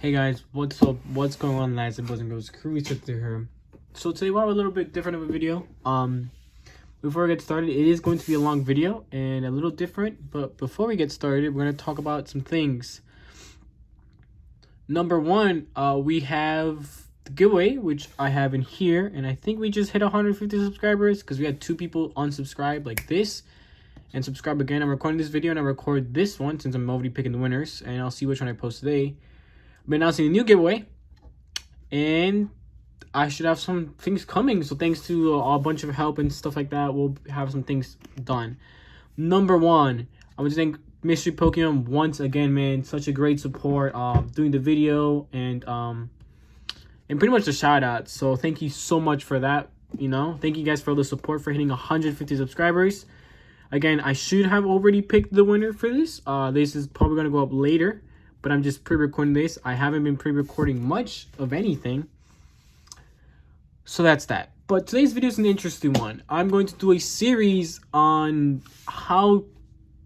Hey guys, what's up? What's going on, lads and boys and girls? Crew here. So today we'll have a little bit different of a video. Before we get started, it is going to be a long video and a little different. But before we get started, we're gonna talk about some things. Number one, we have the giveaway, which I have in here, and I think we just hit 150 subscribers because we had 2 people unsubscribe like this and subscribe again. I'm recording this video and I record this one since I'm already picking the winners, and I'll see which one I post today. I'm announcing a new giveaway, and I should have some things coming. So thanks to a bunch of help and stuff like that, we'll have some things done. Number one, I would thank Mystery Pokemon once again, man. Such a great support doing the video and pretty much the shout out. So thank you so much for that. Thank you guys for all the support, for hitting 150 subscribers. Again, I should have already picked the winner for this. This is probably going to go up later, but I'm just pre-recording this. I haven't been pre-recording much of anything. So that's that. But today's video is an interesting one. I'm going to do a series on how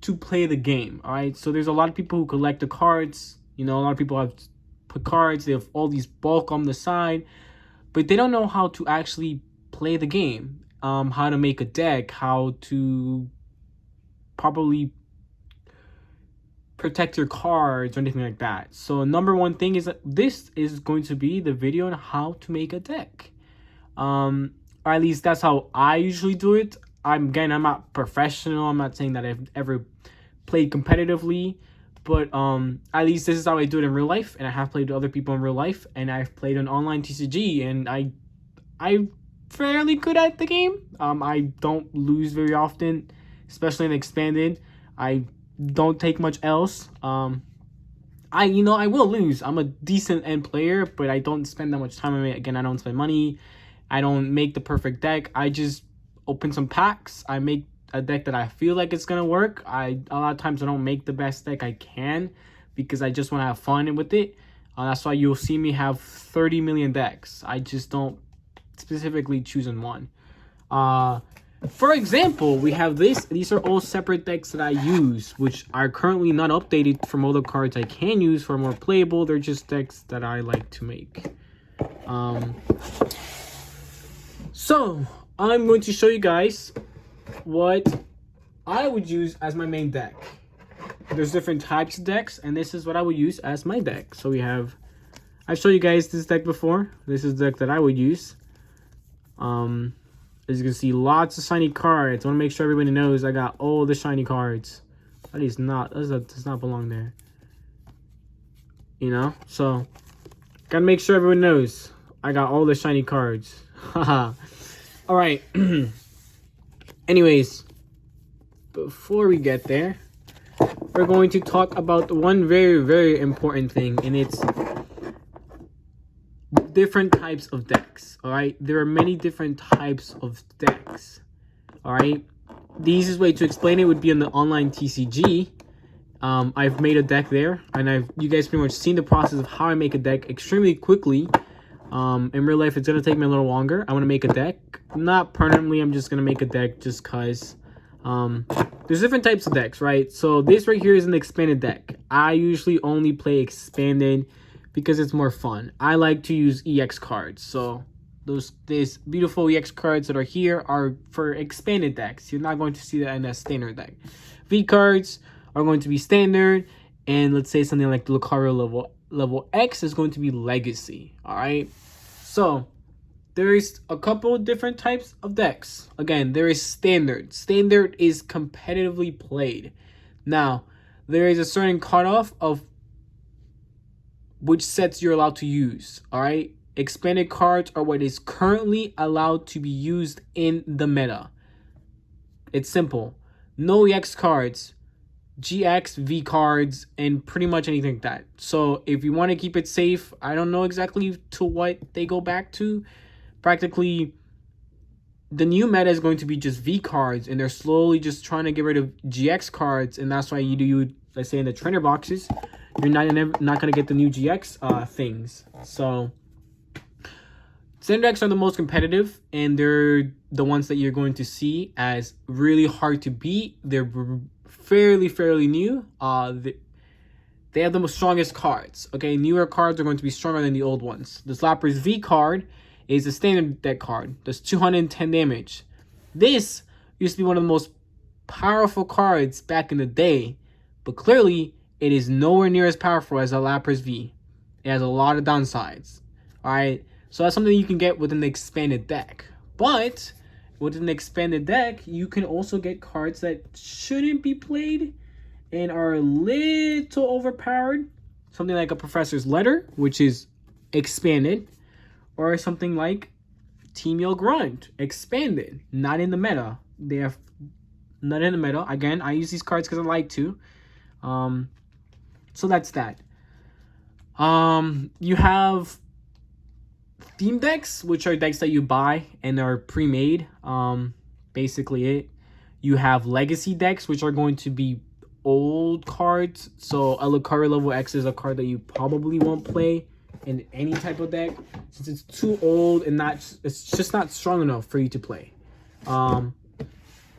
to play the game. All right. So there's a lot of people who collect the cards. A lot of people have put cards. They have all these bulk on the side, but they don't know how to actually play the game. How to make a deck, how to properly protect your cards or anything like that. So number one thing is that this is going to be the video on how to make a deck. Or at least that's how I usually do it. I'm not professional. I'm not saying that I've ever played competitively, but at least this is how I do it in real life, and I have played with other people in real life, and I've played on online TCG, and I'm fairly good at the game. I don't lose very often, especially in expanded. I don't take much else. I will lose. I'm a decent end player, but I don't spend that much time on it. Again, I don't spend money. I don't make the perfect deck. I just open some packs. I make a deck that I feel like it's gonna work. A lot of times I don't make the best deck I can because I just want to have fun with it. That's why you'll see me have 30 million decks. I just don't specifically choose on one. For example, we have this. These are all separate decks that I use, which are currently not updated from other cards I can use for more playable. They're just decks that I like to make. So I'm going to show you guys what I would use as my main deck. There's different types of decks, and this is what I would use as my deck. So I've showed you guys this deck before. This is the deck that I would use. As you can see, lots of shiny cards. I want to make sure everybody knows I got all the shiny cards. That does not belong there. So gotta make sure everyone knows I got all the shiny cards. Haha. All right. Anyways, before we get there, we're going to talk about one very, very important thing, and it's different types of decks. All right, there are many different types of decks. All right, the easiest way to explain it would be on the online TCG. I've made a deck there, and you guys pretty much seen the process of how I make a deck extremely quickly. In real life, it's gonna take me a little longer. I want to make a deck, not permanently. I'm just gonna make a deck just cause. There's different types of decks, right? So this right here is an expanded deck. I usually only play expanded because it's more fun. I like to use EX cards. So these beautiful EX cards that are here are for expanded decks. You're not going to see that in a standard deck. V cards are going to be standard, and let's say something like the Lucario level X is going to be legacy. All right. So there is a couple different types of decks. Again, there is standard. Standard is competitively played. Now, there is a certain cutoff of which sets you're allowed to use. All right. Expanded cards are what is currently allowed to be used in the meta. It's simple. No EX cards, GX, V cards, and pretty much anything like that. So if you want to keep it safe, I don't know exactly to what they go back to. Practically, the new meta is going to be just V cards, and they're slowly just trying to get rid of GX cards, and that's why let's say in the trainer boxes, you're not gonna get the new GX things. So standard decks are the most competitive, and they're the ones that you're going to see as really hard to beat. They're fairly new. they have the most strongest cards. Okay, newer cards are going to be stronger than the old ones. This Lapras V card is a standard deck card. Does 210 damage. This used to be one of the most powerful cards back in the day, but clearly it is nowhere near as powerful as a Lapras V. It has a lot of downsides. Alright, so that's something you can get within the expanded deck. But within the expanded deck, you can also get cards that shouldn't be played and are a little overpowered. Something like a Professor's Letter, which is expanded, or something like Team Yell Grunt, expanded, not in the meta. They have not in the meta. Again, I use these cards because I like to. So that's that. You have theme decks, which are decks that you buy and are pre-made. Basically it. You have legacy decks, which are going to be old cards. So a Lucario level X is a card that you probably won't play in any type of deck, since it's too old and it's just not strong enough for you to play.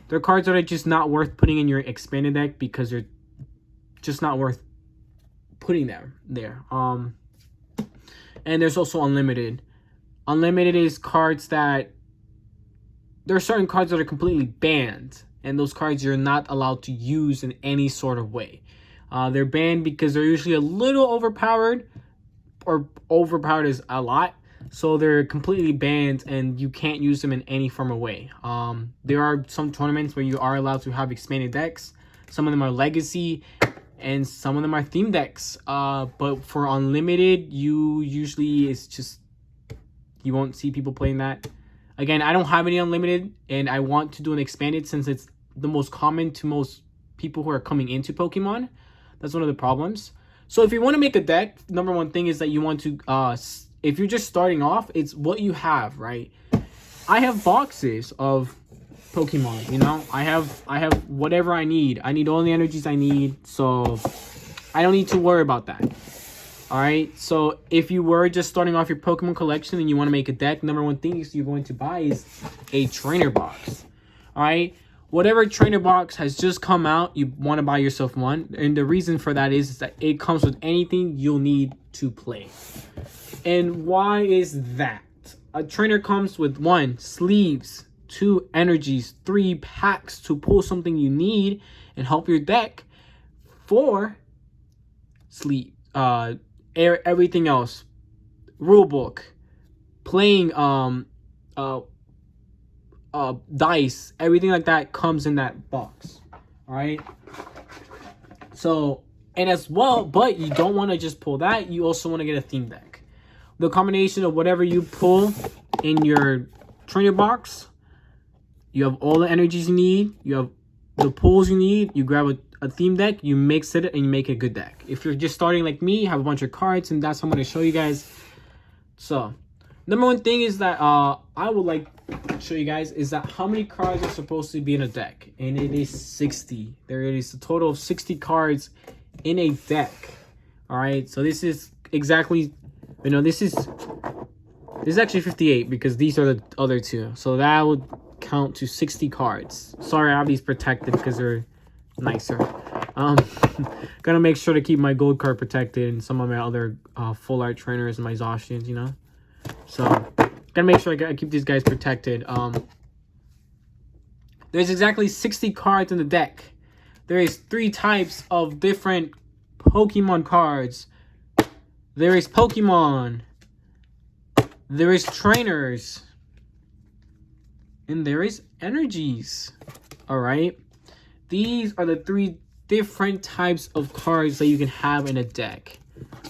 They're cards that are just not worth putting in your expanded deck because they're just not worth putting them there. And there's also unlimited. Unlimited is cards that there are certain cards that are completely banned, and those cards you're not allowed to use in any sort of way. They're banned because they're usually a little overpowered, or overpowered is a lot. So they're completely banned and you can't use them in any form of way. There are some tournaments where you are allowed to have expanded decks. Some of them are legacy and some of them are theme decks. But for unlimited, it's just, you won't see people playing that. Again, I don't have any unlimited and I want to do an expanded since it's the most common to most people who are coming into Pokemon. That's one of the problems. So if you want to make a deck, number one thing is that you want to, if you're just starting off, it's what you have, right? I have boxes of Pokemon, you know? I have whatever I need. I need all the energies I need, so I don't need to worry about that. Alright, so if you were just starting off your Pokemon collection and you want to make a deck, number one thing you're going to buy is a trainer box. Alright? Whatever trainer box has just come out, you want to buy yourself one. And the reason for that is that it comes with anything you'll need to play. And why is that? A trainer comes with 1, sleeves, 2, energies, 3, packs to pull something you need and help your deck. 4, sleeve, everything else. Rulebook, playing dice, everything like that comes in that box. All right. So, and as well, but you don't want to just pull that. You also want to get a theme deck. The combination of whatever you pull in your trainer box, you have all the energies you need. You have the pulls you need. You grab a theme deck, you mix it, and you make a good deck. If you're just starting like me, have a bunch of cards, and that's what I'm going to show you guys. So, number one thing is that I would like to show you guys is that how many cards are supposed to be in a deck, and it is 60. There is a total of 60 cards in a deck. All right, so this is exactly, you know, this is actually 58 because these are the other two, so that would count to 60 cards. Sorry, I have these protected because they're nicer. Gotta make sure to keep my gold card protected and some of my other full art trainers and my Zacians, you know. So gotta make sure I keep these guys protected. There's exactly 60 cards in the deck. There is 3 types of different Pokemon cards. There is Pokemon, there is trainers, and there is energies. All right, these are the 3 different types of cards that you can have in a deck.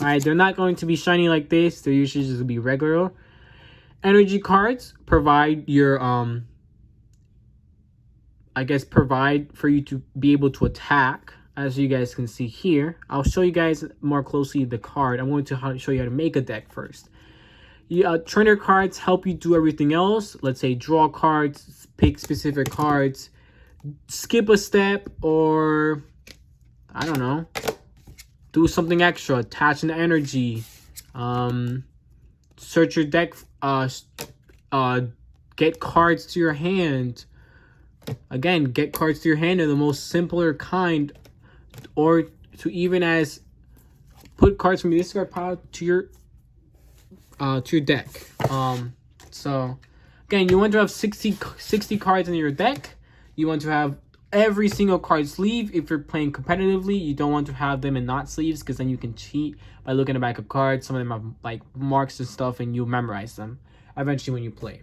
All right, they're not going to be shiny like this. They're usually just going to be regular. Energy cards provide your provide for you to be able to attack, as you guys can see here. I'll show you guys more closely the card. I'm going to show you how to make a deck first. Trainer cards help you do everything else. Let's say draw cards, pick specific cards, skip a step, or I don't know, do something extra, attach an energy, search your deck, get cards to your hand. Again, get cards to your hand in the most simpler kind, or to even as put cards from your discard pile to your deck. So again, you want to have 60 cards in your deck. You want to have every single card sleeve. If you're playing competitively, you don't want to have them in not sleeves, because then you can cheat by looking at the back of cards. Some of them have like marks and stuff, and you'll memorize them eventually when you play.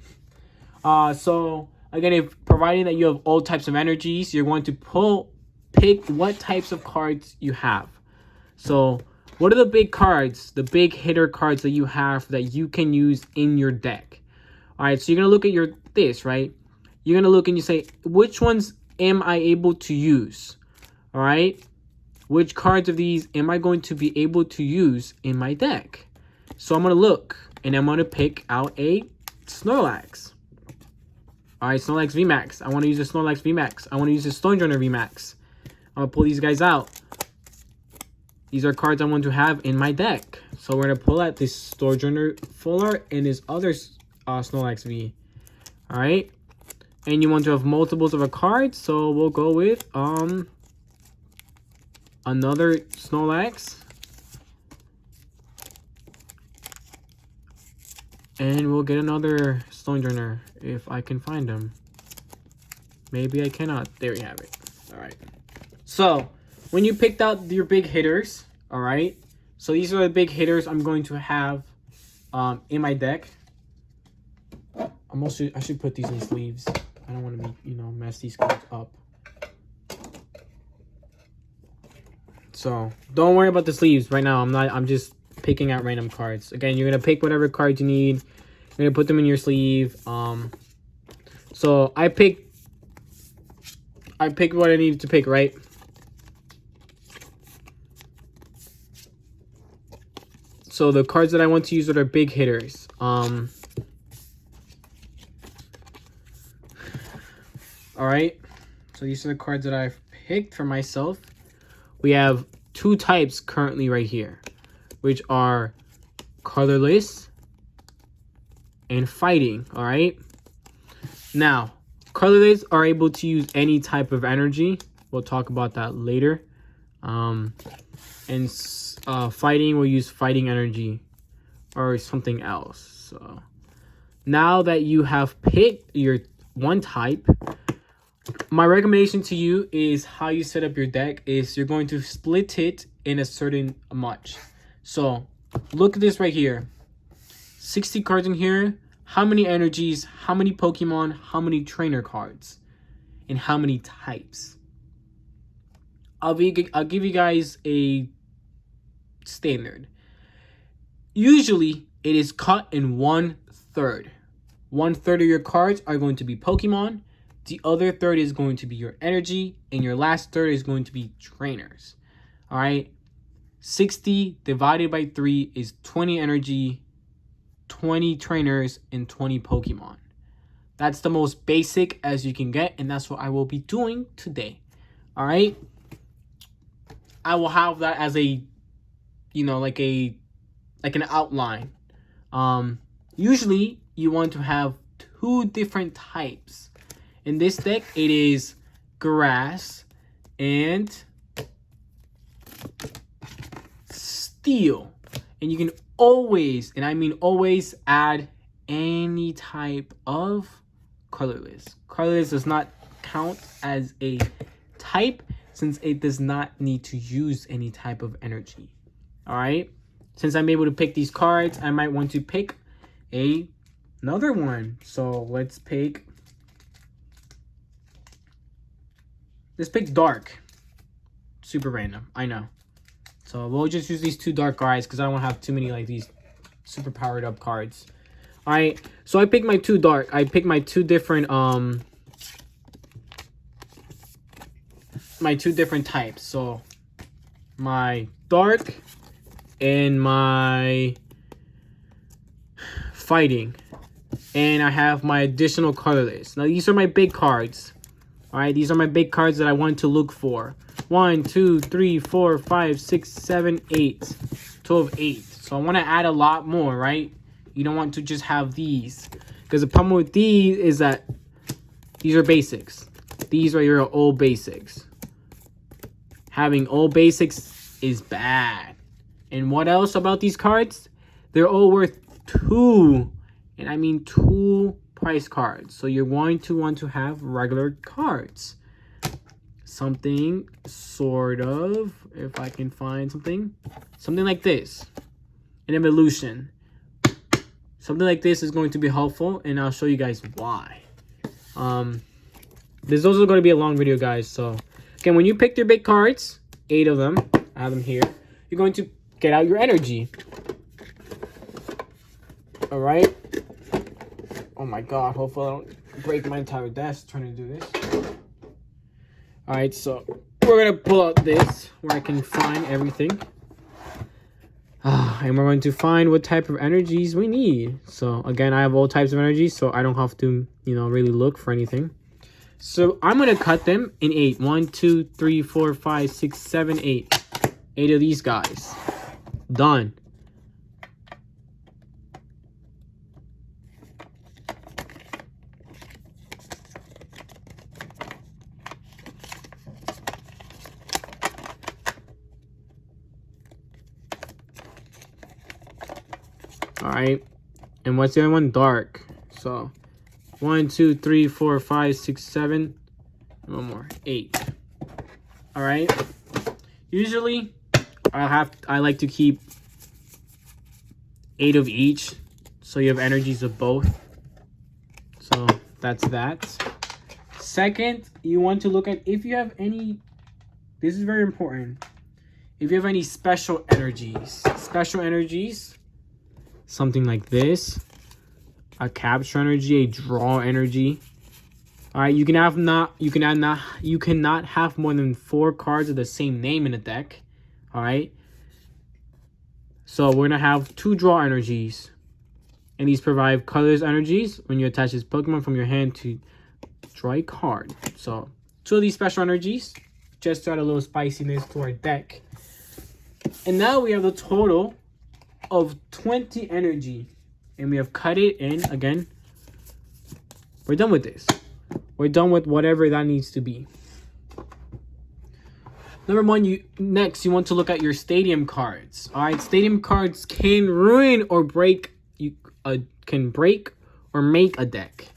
So again, if providing that you have all types of energies, you're going to pick what types of cards you have. So what are the big cards, the big hitter cards that you have that you can use in your deck? All right, so you're gonna look at this, right? You're gonna look and you say, which ones am I able to use? All right, which cards of these am I going to be able to use in my deck? So I'm gonna look and I'm gonna pick out a Snorlax. All right, Snorlax VMAX. I want to use a Snorlax VMAX. I want to use a Stonjourner VMAX. I'm gonna pull these guys out. These are cards I want to have in my deck. So we're gonna pull out this Stonjourner Full Art and this other Snorlax V. All right, and you want to have multiples of a card, so we'll go with another Snorlax, and we'll get another Stonjourner if I can find them. Maybe I cannot. There you have it. All right. So when you picked out your big hitters, all right. So these are the big hitters I'm going to have in my deck. I should put these in sleeves. I don't want to be, mess these cards up. So don't worry about the sleeves right now. I'm just picking out random cards. Again, you're gonna pick whatever cards you need. You're gonna put them in your sleeve. So I picked what I needed to pick, right? So the cards that I want to use are the big hitters. All right, so these are the cards that I've picked for myself. We have two types currently right here, which are colorless and fighting. All right, now colorless are able to use any type of energy. We'll talk about that later. And fighting will use fighting energy or something else. So now that you have picked your one type, my recommendation to you is how you set up your deck is you're going to split it in a certain much. So look at this right here. 60 cards in here. How many energies, how many Pokemon, how many trainer cards, and how many types? I'll give you guys a standard. Usually it is cut in 1/3. 1/3 of your cards are going to be Pokemon. The other third is going to be your energy, and your last third is going to be trainers. All right, 60 divided by 3 is 20 energy, 20 trainers, and 20 Pokemon. That's the most basic as you can get, and that's what I will be doing today. All right, I will have that as a, like an outline. Usually you want to have 2 different types. In this deck, it is grass and steel. And you can always, and I mean always, add any type of colorless. Colorless does not count as a type since it does not need to use any type of energy. All right. Since I'm able to pick these cards, I might want to pick another one. So let's pick dark. Super random, I know. So we'll just use these 2 dark guys because I don't want to have too many like these super powered up cards. All right, so I picked my 2 dark. I picked my 2 different my 2 different types. So my dark and my fighting, and I have my additional colorless. Now these are my big cards. All right, these are my big cards that I want to look for. 1, 2, 3, 4, 5, 6, 7, 8. 12, 8. So I want to add a lot more, right? You don't want to just have these. Because the problem with these is that these are basics. These are your old basics. Having old basics is bad. And what else about these cards? They're all worth 2, and I mean 2 price cards. So you're going to want to have regular cards. Something sort of, if I can find something like this. An evolution. Something like this is going to be helpful, and I'll show you guys why. This is also going to be a long video, guys. So, again, when you pick your big cards, 8 of them, I have them here, you're going to get out your energy. All right. Oh my God! Hopefully I don't break my entire desk trying to do this. All right, so we're gonna pull out this where I can find everything. And we're going to find what type of energies we need. So again, I have all types of energies, so I don't have to, really look for anything. So I'm gonna cut them in 8. 1, 2, 3, 4, 5, 6, 7, 8. 8 of these guys. Done. All right, and what's the other one? Dark. So 1, 2, 3, 4, 5, 6, 7. One more. 8. All right. Usually, I like to keep 8 of each, so you have energies of both. So that's that. Second, you want to look at if you have any. This is very important. If you have any special energies. Something like this, a capture energy, a draw energy. All right, you cannot have more than 4 cards of the same name in a deck. All right, so we're gonna have 2 draw energies, and these provide colors energies when you attach this Pokemon from your hand to draw a card. So 2 of these special energies just to add a little spiciness to our deck. And now we have the total of 20 energy, and we have cut it in. Again, we're done with this. We're done with whatever that needs to be. Number 1, next you want to look at your stadium cards. All right, stadium cards can ruin or break. Can break or make a deck.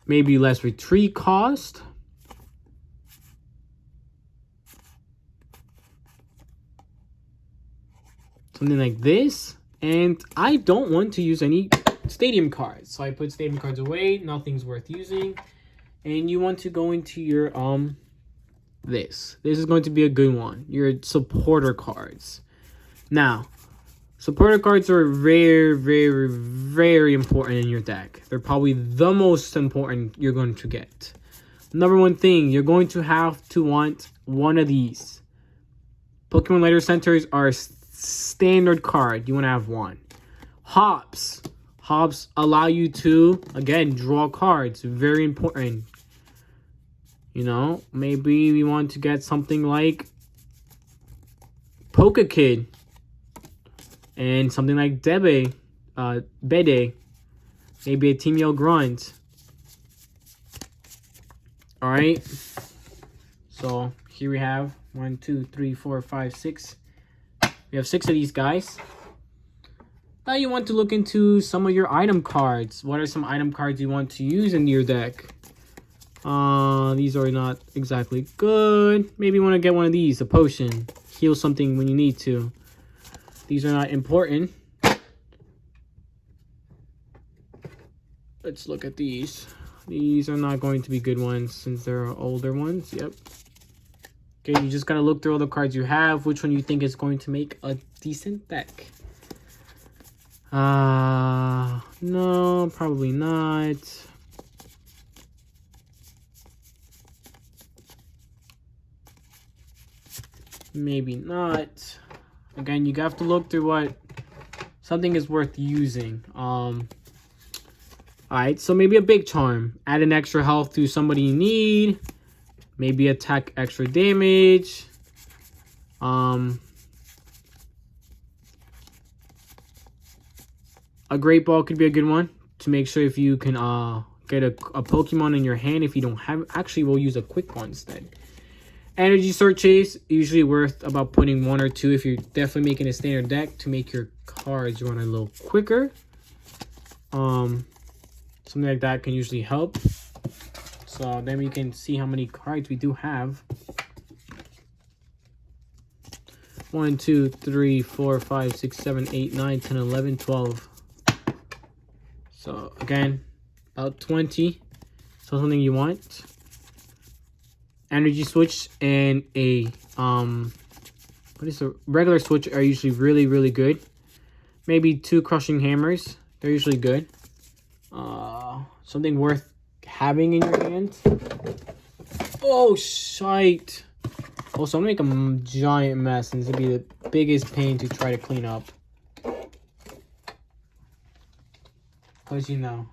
Maybe less retreat cost. Something like this. And I don't want to use any stadium cards. So I put stadium cards away. Nothing's worth using. And you want to go into your, this. This is going to be a good one. Your supporter cards. Now, supporter cards are very, very, very important in your deck. They're probably the most important you're going to get. Number 1 thing, you're going to have to want one of these. Pokemon Letter Centers are standard card. You want to have one. Hops. Hops allow you to, again, draw cards. Very important. Maybe we want to get something like Pokekid. And something like Bede. Maybe a Team Yell Grunt. Alright. So here we have 1, 2, 3, 4, 5, 6. We have 6 of these guys. Now you want to look into some of your item cards. What are some item cards you want to use in your deck? These are not exactly good. Maybe you want to get one of these, a potion. Heal something when you need to. These are not important. Let's look at these. These are not going to be good ones since they're older ones. Yep. Okay, you just gotta look through all the cards you have. Which one you think is going to make a decent deck? No, probably not. Maybe not. Again, you have to look through what something is worth using. Alright, so maybe a big charm. Add an extra health to somebody you need. Maybe attack extra damage. A Great Ball could be a good one to make sure if you can get a Pokemon in your hand if you don't have. Actually, we'll use a Quick Ball instead. Energy searches usually worth about putting 1 or 2 if you're definitely making a standard deck to make your cards run a little quicker. Something like that can usually help. So then we can see how many cards we do have. 1, 2, 3, 4, 5, 6, 7, 8, 9, 10, 11, 12. So again, about 20. So something you want. Energy switch and a what is a regular switch are usually really good. Maybe 2 crushing hammers. They're usually good. Something worth having in your hand. Oh shite. Also, I'm gonna make a giant mess, and this will be the biggest pain to try to clean up. Cause you know,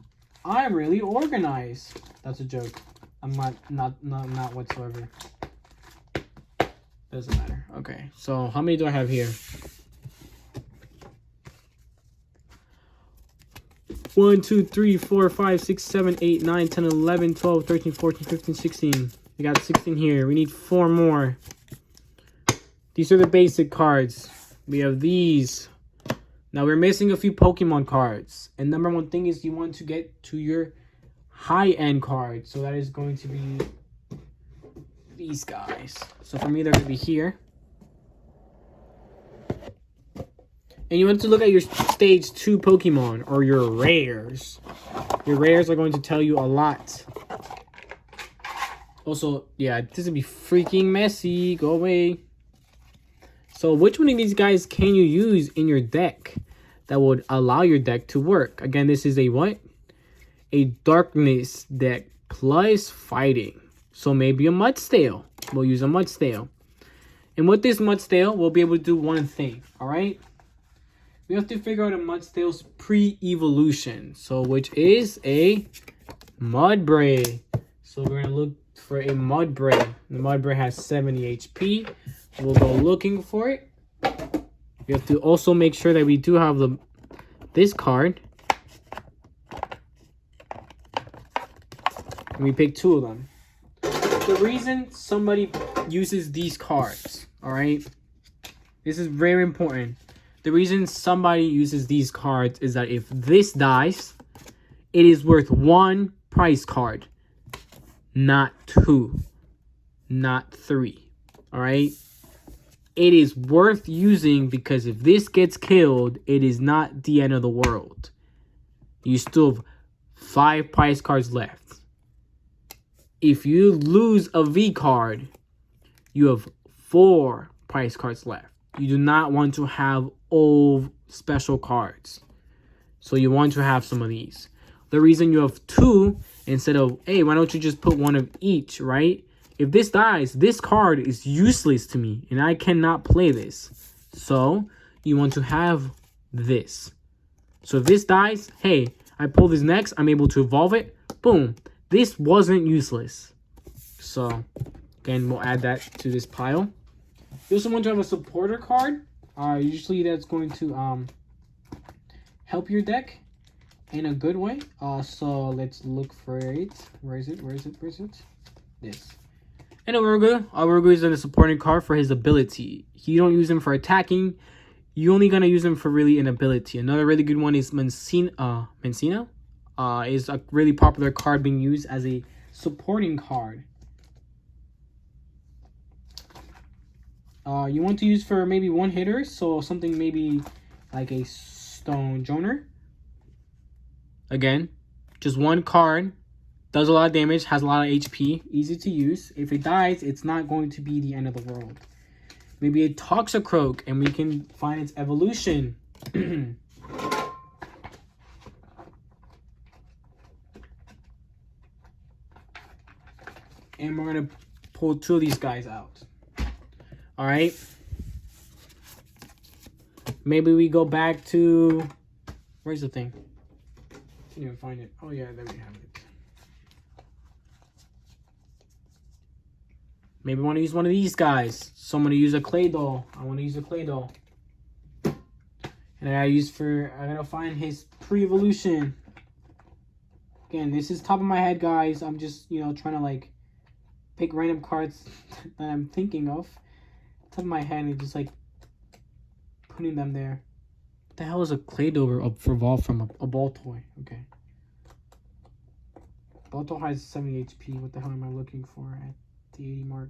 I'm really organized. That's a joke. I'm not whatsoever. Doesn't matter. Okay, so how many do I have here? 1, 2, 3, 4, 5, 6, 7, 8, 9, 10, 11, 12, 13, 14, 15, 16. We got 16 here. We need 4 more. These are the basic cards. We have these. Now we're missing a few Pokemon cards. And number one thing is you want to get to your high-end cards. So that is going to be these guys. So for me, they're going to be here. And you want to look at your stage 2 Pokemon or your rares. Your rares are going to tell you a lot. Also, yeah, this would be freaking messy. Go away. So which one of these guys can you use in your deck that would allow your deck to work? Again, this is a what? A darkness deck plus fighting. So maybe a Mudstale. We'll use a Mudstale. And with this Mudstale, we'll be able to do one thing. All right? We have to figure out a Mudstale's pre-evolution. So which is a Mudbray. So we're going to look for a Mudbray. The Mudbray has 70 HP. We'll go looking for it. We have to also make sure that we do have this card. And we pick 2 of them. The reason somebody uses these cards, all right? This is very important. The reason somebody uses these cards is that if this dies, it is worth 1 price card. Not 2. Not 3. All right? It is worth using because if this gets killed, it is not the end of the world. You still have 5 price cards left. If you lose a V card, you have 4 price cards left. You do not want to have all special cards. So you want to have some of these. The reason you have 2 instead of, hey, why don't you just put 1 of each, right? If this dies, this card is useless to me, and I cannot play this. So, you want to have this. So, if this dies, hey, I pull this next, I'm able to evolve it. Boom. This wasn't useless. So, again, we'll add that to this pile. You also want to have a supporter card. Usually, that's going to help your deck in a good way. So, let's look for it. Where is it? This. And Urugu is a supporting card for his ability. You don't use him for attacking. You're only going to use him for really an ability. Another really good one is Mencina. Is a really popular card being used as a supporting card. You want to use for maybe 1 hitter. So something maybe like a Stone Joner. Again, just 1 card. Does a lot of damage, has a lot of HP, easy to use. If it dies, it's not going to be the end of the world. Maybe a Toxicroak, and we can find its evolution. And we're going to pull 2 of these guys out. Alright. Maybe we go back to... Where's the thing? I can't even find it. Oh yeah, there we have it. Maybe I want to use one of these guys. So I'm going to use a clay doll. I want to use a clay doll. And I gotta find his pre-evolution. Again, this is top of my head, guys. I'm just, trying to pick random cards that I'm thinking of, top of my head, and just like putting them there. What the hell is a clay dough up for evolve from a ball toy? Okay. Ball toy has 70 HP. What the hell am I looking for at the 80 mark?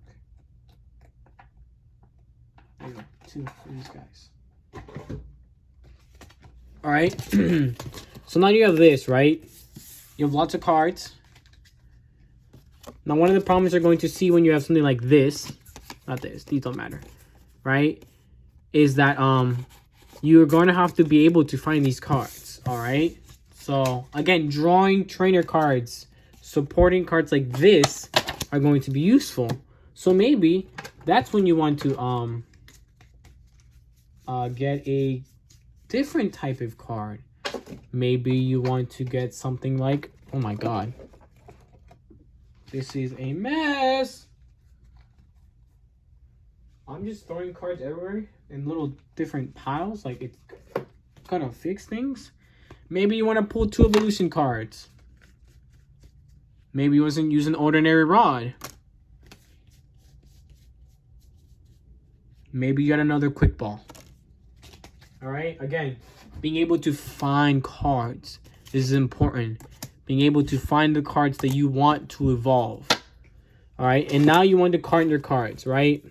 There you go. 2 for these guys. Alright. So now you have this, right? You have lots of cards. Now one of the problems you're going to see when you have something like this, not this, these don't matter, right? Is that you're going to have to be able to find these cards, alright? So again, drawing trainer cards, supporting cards like this are going to be useful. So maybe that's when you want to get a different type of card. Maybe you want to get something like, oh my god, this is a mess. I'm just throwing cards everywhere in little different piles, like it's gonna fix things. Maybe you want to pull 2 evolution cards. Maybe you wasn't using ordinary rod. Maybe you got another quick ball. Alright, again, being able to find cards. This is important. Being able to find the cards that you want to evolve. Alright, and now you want to card your cards, right?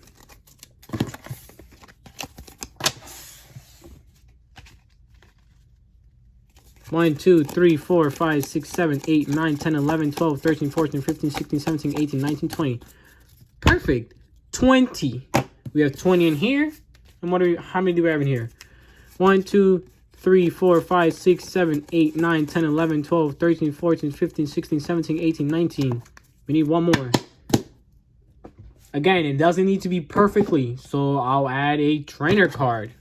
One, 2, 3, 4, 5, 6, 7, 8, 9, 10, 11, 12, 13, 14, 15, 16, 17, 18, 19, 20. Perfect. 20. We have 20 in here. And how many do we have in here? 1, 2, 3, 4, 5, 6, 7, 8, 9, 10, 11, 12, 13, 14, 15, 16, 17, 18, 19. We need one more. Again, it doesn't need to be perfectly, so I'll add a trainer card.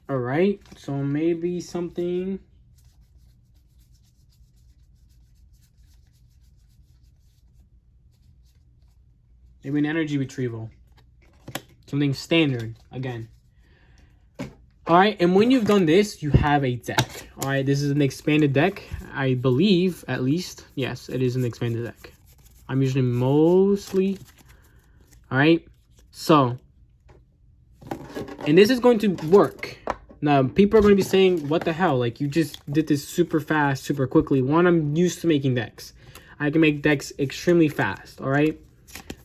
Alright, so maybe something... maybe an energy retrieval. Something standard, again. Alright, and when you've done this, you have a deck. Alright, this is an expanded deck. I believe, at least. Yes, it is an expanded deck. I'm usually mostly... Alright, so... and this is going to work. Now, people are going to be saying, what the hell? Like, you just did this super fast, super quickly. One, I'm used to making decks. I can make decks extremely fast, alright?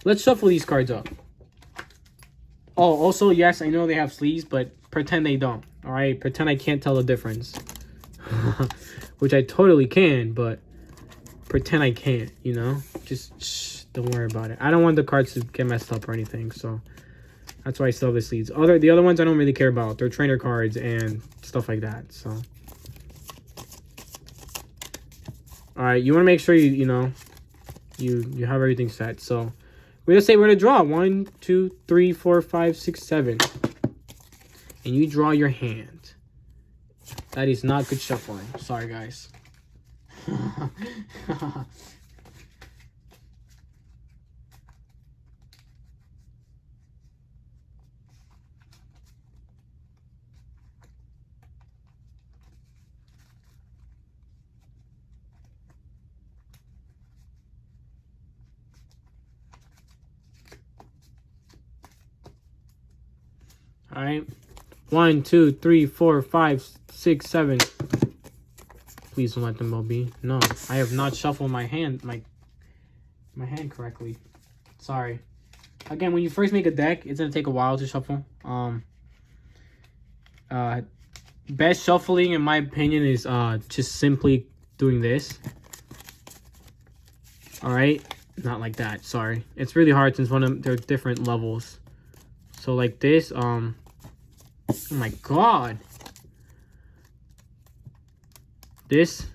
Let's shuffle these cards up. Oh, also, yes, I know they have sleeves, but pretend they don't, alright? Pretend I can't tell the difference. Which I totally can, but pretend I can't, you know? Just, shh, don't worry about it. I don't want the cards to get messed up or anything, so... that's why I still have the sleeves. The other ones I don't really care about. They're trainer cards and stuff like that. So, all right, you want to make sure you know you have everything set. So we're gonna draw 1, 2, 3, 4, 5, 6, 7, and you draw your hand. That is not good shuffling. Sorry, guys. All right, 1, 2, 3, 4, 5, 6, 7. Please don't let them all be. No, I have not shuffled my hand, my hand correctly. Sorry. Again, when you first make a deck, it's gonna take a while to shuffle. Best shuffling, in my opinion, is just simply doing this. All right, not like that. Sorry, it's really hard since they're different levels. So like this, oh my god. This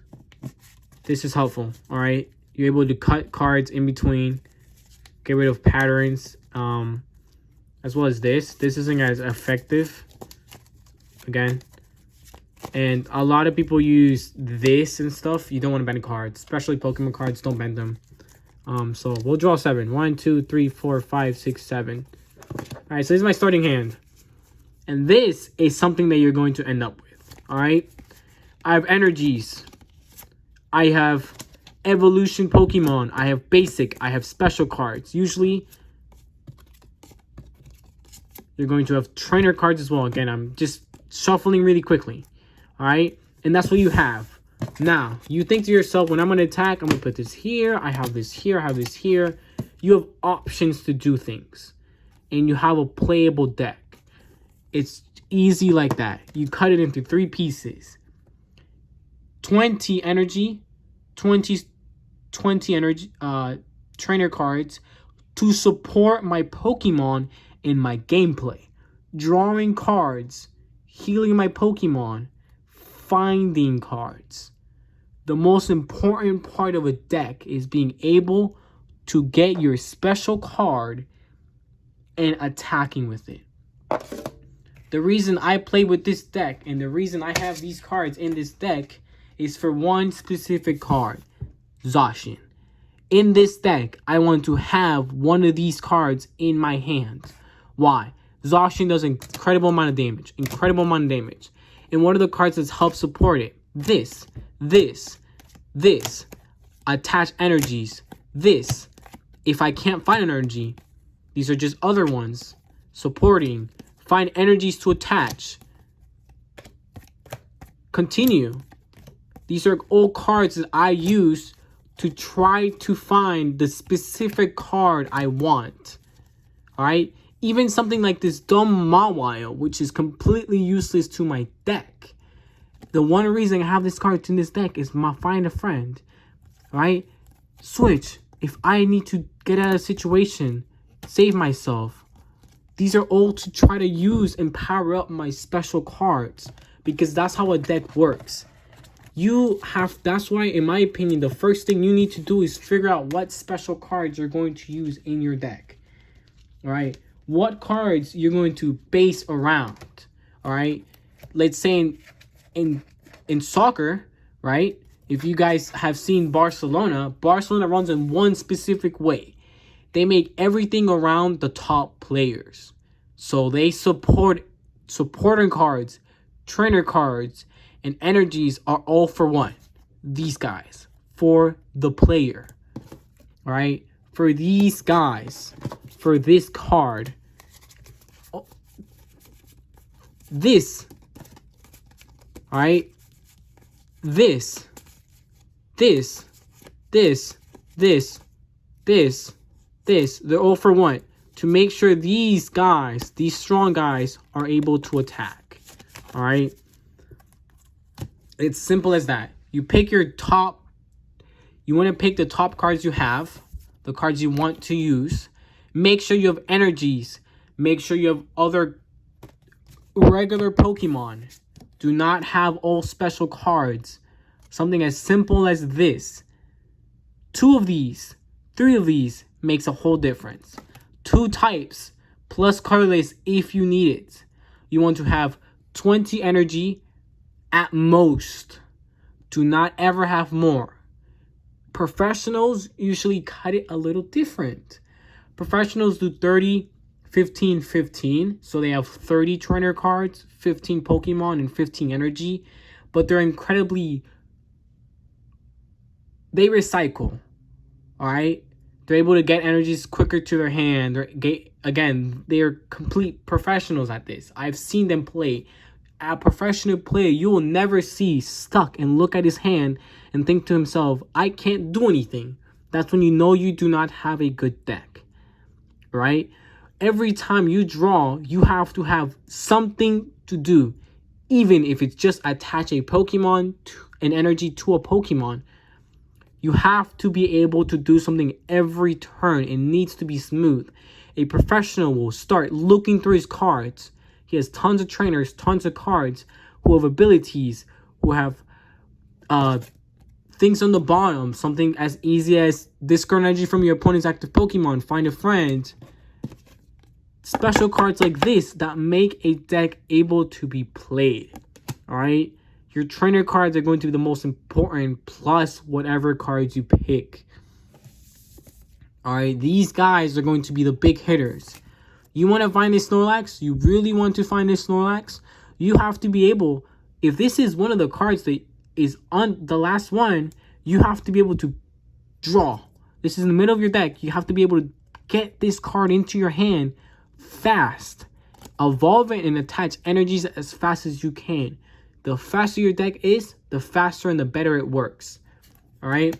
is helpful, all right? You're able to cut cards in between, get rid of patterns, as well as this. This isn't as effective, again. And a lot of people use this and stuff. You don't want to bend cards, especially Pokemon cards, don't bend them. So we'll draw 7. 1, 2, 3, 4, 5, 6, 7. All right, so this is my starting hand. And this is something that you're going to end up with, all right? I have energies. I have evolution Pokemon. I have basic. I have special cards. Usually, you're going to have trainer cards as well. Again, I'm just shuffling really quickly. All right? And that's what you have. Now, you think to yourself, when I'm going to attack, I'm going to put this here. I have this here. I have this here. You have options to do things. And you have a playable deck. It's easy like that. You cut it into 3 pieces. 20 energy. 20 energy trainer cards to support my Pokemon in my gameplay. Drawing cards. Healing my Pokemon. Finding cards. The most important part of a deck is being able to get your special card and attacking with it. The reason I play with this deck and the reason I have these cards in this deck is for one specific card, Zacian. In this deck, I want to have one of these cards in my hand. Why? Zacian does an incredible amount of damage. And one of the cards that helps support it. This. Attach energies. This. If I can't find an energy, these are just other ones. Supporting. Find energies to attach. Continue. These are all cards that I use to try to find the specific card I want. Alright? Even something like this dumb Mawile, which is completely useless to my deck. The one reason I have this card in this deck is my find a friend. Right? Switch. If I need to get out of a situation, save myself. These are all to try to use and power up my special cards. Because that's how a deck works. That's why, in my opinion, the first thing you need to do is figure out what special cards you're going to use in your deck. Alright? What cards you're going to base around. Alright? Let's say in soccer, right? If you guys have seen Barcelona runs in one specific way. They make everything around the top players. So they supporting cards, trainer cards, and energies are all for one. These guys. For the player. Alright? For these guys. For this card. This. Alright? This. They're all for one. To make sure these guys, these strong guys, are able to attack. Alright? It's simple as that. You pick your top. You want to pick the top cards you have. The cards you want to use. Make sure you have energies. Make sure you have other regular Pokemon. Do not have all special cards. Something as simple as this. 2 of these, 3 of these makes a whole difference. 2 types plus colorless if you need it. You want to have 20 energy at most. Do not ever have more. Professionals usually cut it a little different. Professionals do 30, 15, 15. So they have 30 trainer cards, 15 Pokemon, and 15 energy. But they're incredibly... They recycle. Alright? They're able to get energies quicker to their hand. Again, they are complete professionals at this. I've seen them play. A professional player you will never see stuck and look at his hand and think to himself, I can't do anything. That's when you know you do not have a good deck. Right? Every time you draw, you have to have something to do. Even if it's just attach a Pokemon, an energy to a Pokemon. You have to be able to do something every turn. It needs to be smooth. A professional will start looking through his cards. He has tons of trainers, tons of cards who have abilities, who have things on the bottom. Something as easy as discard energy from your opponent's active Pokemon, find a friend. Special cards like this that make a deck able to be played. Alright? Your trainer cards are going to be the most important, plus whatever cards you pick. Alright, these guys are going to be the big hitters. You want to find this Snorlax? You really want to find this Snorlax? You have to be able, if this is one of the cards that is on the last one, you have to be able to draw. This is in the middle of your deck. You have to be able to get this card into your hand fast. Evolve it and attach energies as fast as you can. The faster your deck is, the faster and the better it works. Alright?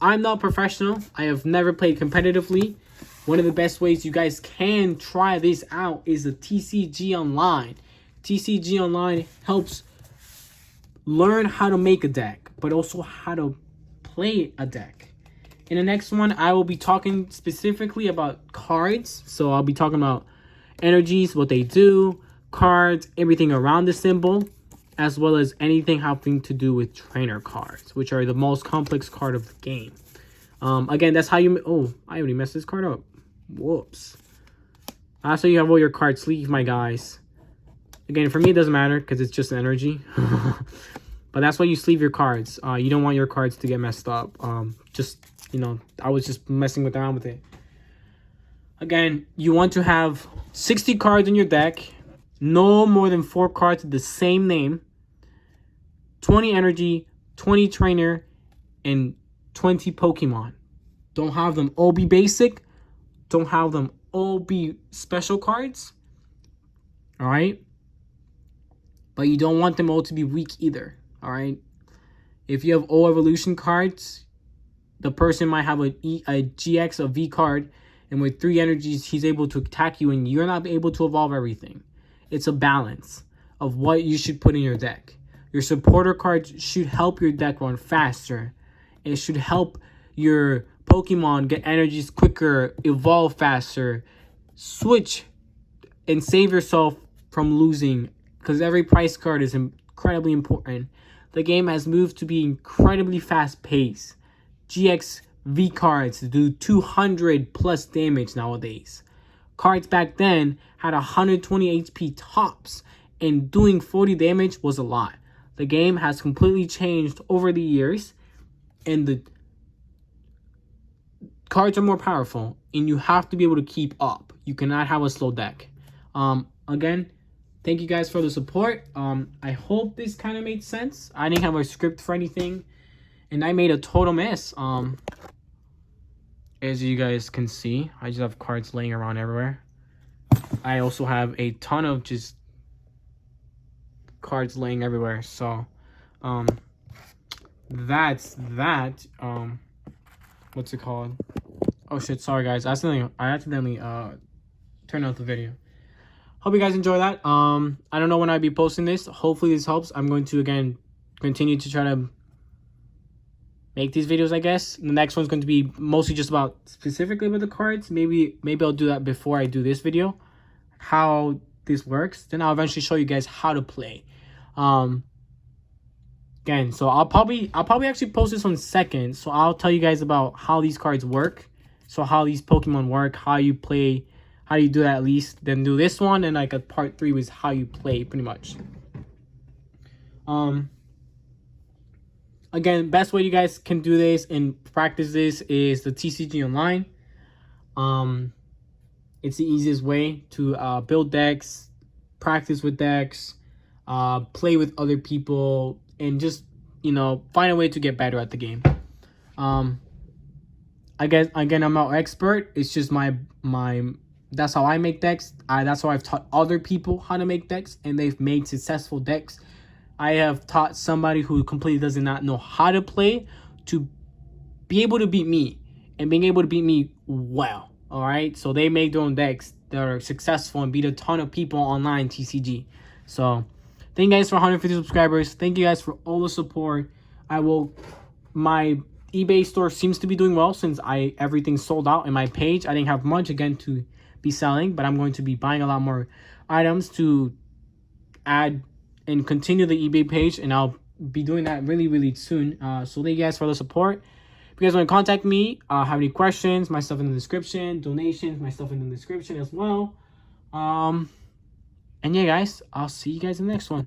I'm not professional. I have never played competitively. One of the best ways you guys can try this out is the TCG Online. TCG Online helps learn how to make a deck, but also how to play a deck. In the next one, I will be talking specifically about cards. So I'll be talking about energies, what they do, cards, everything around the symbol, as well as anything having to do with trainer cards, which are the most complex card of the game. Again, that's how you... Oh, I already messed this card up. Whoops. That's how you have all your cards sleeve, my guys. Again, for me, it doesn't matter because it's just energy. But that's why you sleeve your cards. You don't want your cards to get messed up. Just, you know, I was just messing around with it. Again, you want to have 60 cards in your deck. No more than 4 cards with the same name. 20 energy, 20 trainer, and 20 Pokemon. Don't have them all be basic. Don't have them all be special cards. Alright? But you don't want them all to be weak either. Alright? If you have all evolution cards, the person might have a GX, a V card, and with 3 energies, he's able to attack you, and you're not able to evolve everything. It's a balance of what you should put in your deck. Your supporter cards should help your deck run faster. It should help your Pokemon get energies quicker, evolve faster, switch, and save yourself from losing, because every price card is incredibly important. The game has moved to be incredibly fast-paced. GX V cards do 200 plus damage nowadays. Cards back then had 120 HP tops, and doing 40 damage was a lot. The game has completely changed over the years, and the cards are more powerful, and you have to be able to keep up. You cannot have a slow deck. Again, thank you guys for the support. I hope this kind of made sense. I didn't have a script for anything, and I made a total mess. As you guys can see, I just have cards laying around everywhere. I also have a ton of just cards laying everywhere. So, that's that. What's it called? Oh shit! Sorry guys, I accidentally turned off the video. Hope you guys enjoy that. I don't know when I'll be posting this. Hopefully this helps. I'm going to again continue to try to make these videos, I guess. The next one's going to be mostly just about specifically with the cards. Maybe I'll do that before I do this video, how this works. Then I'll eventually show you guys how to play. Again, so I'll probably actually post this on second. So I'll tell you guys about how these cards work. So how these Pokemon work, how you play, how you do that at least. Then do this one, and like a part 3 was how you play, pretty much. Again, best way you guys can do this and practice this is the TCG Online. It's the easiest way to build decks, practice with decks, play with other people, and just, you know, find a way to get better at the game. I guess, again, I'm not an expert. It's just my that's how I make decks. That's how I've taught other people how to make decks, and they've made successful decks. I have taught somebody who completely does not know how to play to be able to beat me, and being able to beat me well. All right, so they make their own decks that are successful and beat a ton of people online TCG. So thank you guys for 150 subscribers. Thank you guys for all the support. My eBay store seems to be doing well since everything's sold out in my page. I didn't have much again to be selling, but I'm going to be buying a lot more items to add and continue the eBay page, and I'll be doing that really soon. So thank you guys for the support. If you guys want to contact me, have any questions, my stuff in the description, donations, my stuff in the description as well. And yeah, guys, I'll see you guys in the next one.